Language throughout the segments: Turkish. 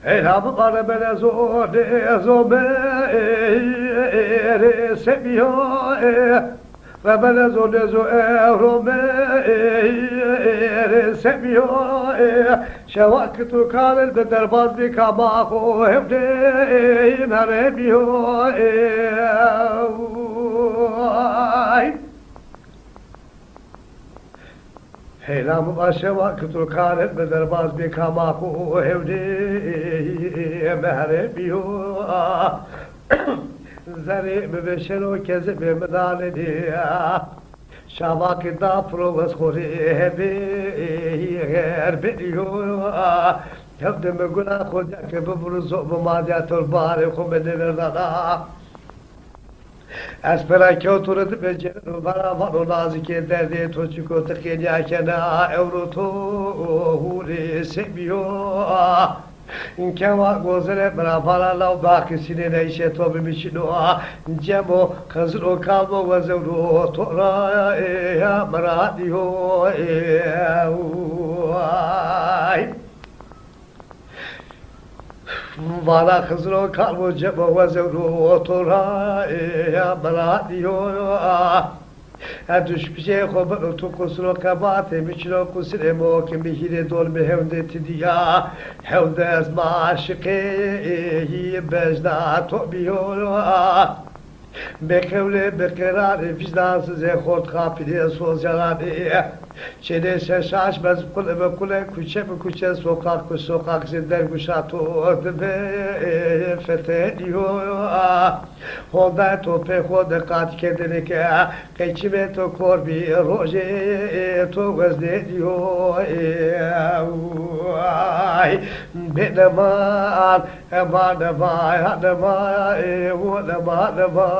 Elhamı bana bana zor seviyor ve bana zor seviyor şevaktu kalır da derbaz bir kabako evde narebiyor Helam başa vaktu karet beder baz bir kamaku evde mehrebiyo zari bebeşer o keze be medaledi şavaki da provas khori hebe herbeliyo evde me guna khoja ke bubruzo bu madiatul bari khumedeverdana Espera che oturdu beceri bana var o nazik ederdi toçuko tıkıyacakena evrutu huri seviyor Kema gozere bana para lav bakisine de işe tobi miçino cemo kızır o kalbo vazevru tora ya maradio Bana kızın o kalbo cebo vazevru otura ya bana diyor düş bir şey kobu tukusun o kabate miçino kusin emo ki mihire dol me hevdeti diya hevde ezma aşıkı bezda tobiyor Bekevle bekerari vicdansız ekort kapide sosyalani Çene şaşmaz kule ve kule küçe mi küçe sokak ku sokak zinder kuşatı be fethediyor Honda tope honda kat kendine keçime to korbi roje to gözlediyor Beneman eman eman eman eman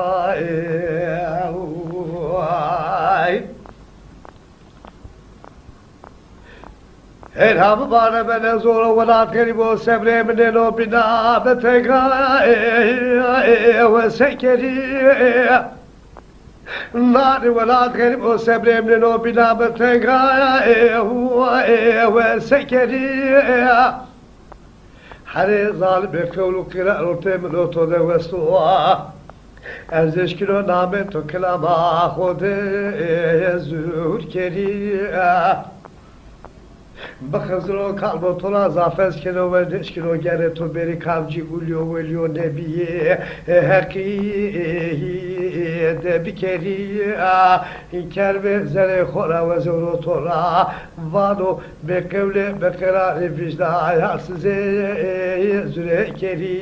Elhamı bana bana zora velat garibo sebre mine no bina betega ve sekeri Nari velat garibo sebre mine no bina betega ve sekeri Hare zalim kevlu kira ortem no to de vestoa Erzeş kilo namen to kelama khode zür keri Bakızro kalbo tola zafes kilo ve deş kilo gere to beri kavci ulyo velyo nebiye haki de bikeri kerbe zere khora ve zoro tola vado bekevle bekera vicda ayarsız züre keri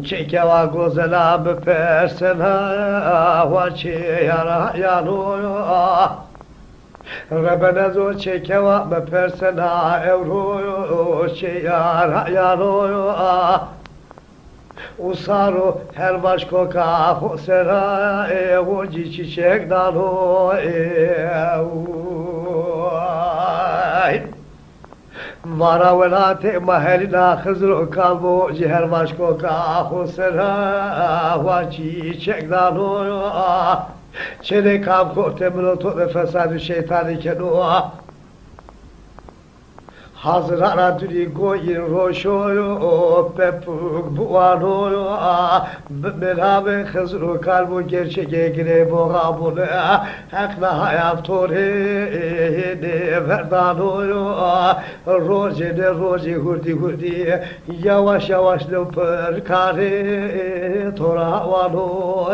Çekeva gozela bepersena vaçi yara yanoyo Rebenezo çekeva bepersena evroyo yara yanoyo Usaro her başko kafo sera evoci çiçek dano Vara velate mahalina hızro kalbo ciher başko kahu sera vaçi çekdano çene kamko temno to fesadı şeytani keno Hazrara duri goyin roşoyo pepuk buanoyo beraber hızro kalbo gerçeğe gire boğa bunu hakna hayat tore de verdanoyo roje de roje hurdi yavaş yavaş löper kare tora vano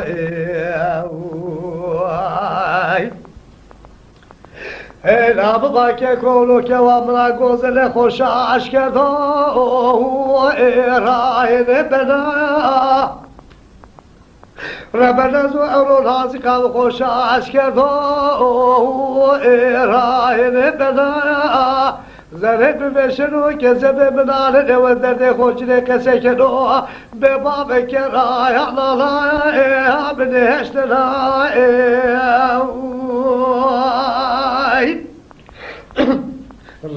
Elhamı bake kolu kevamına gozele hoşa aşkerda erayne bena Rebenezu evrol hazikav hoşa aşkerda erayne bena Zerre bir beşenu gezebe minare evet derde hoşine kesekeno Beba bekera yanala abine heştena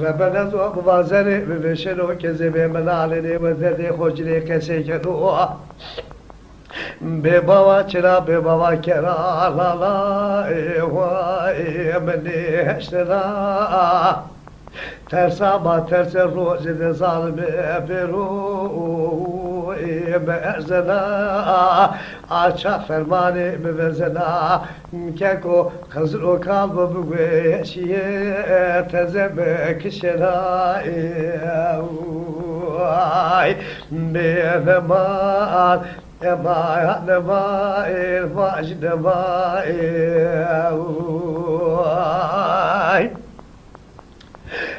ربنا زو بوازري بشنو كذبي منالني وذدي خوجري كسيكنو ببابا چرا ببابا کرا لا لا وای منی هشتنا ترسا با ترس روز ظالم برو بأرزنا açak fermanı müvezzena keko kızıl o kalbı bu şiye tezebe kişena ay beneman ema nema ilvaj nema ay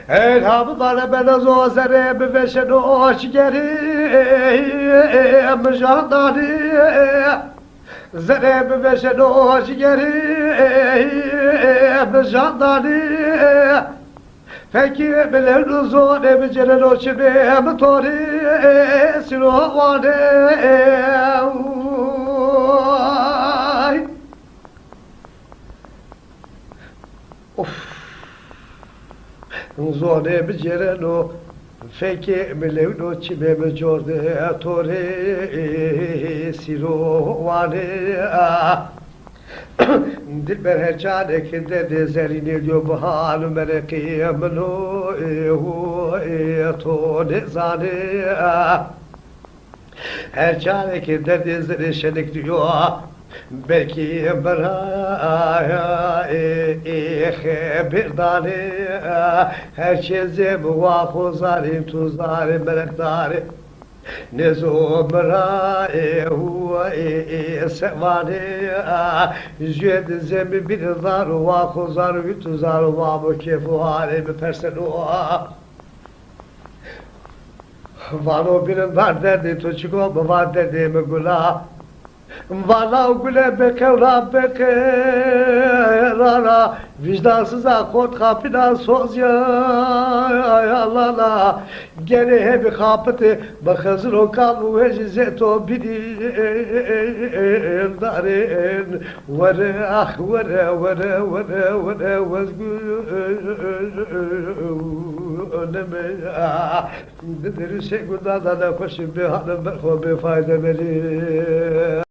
Elhamı bana ben az o zere beşen hoş geri mjandani zere beşen hoş geri mjandani Peki bilen uzun emceren o çibe em tori sinovane Of Zone bicireno feke melevno çibe mecorde tore sirovane Dilber her çare kinde de zerini diyor bu halu merekiyemno to ne zane Her çare kinde de zerini şenik diyor belki beraya bir dane her şeyze muhafızarım tuzarım melekdarım ne zomra huwa sevane jed zemi bir zar wa khuzar vituzar wa bu kefuare bir persenu Vano bir var derdi tuçko var derdi mi gula Valla güle beke rabbeke rara vicdansıza kod kapıdan soz ya la gene hep kapıtı bakazır o kalbu vecizet o bidir darin vere ah vere vazgül öneme dedir şey gudada da koşu bir hanım bir fayda verir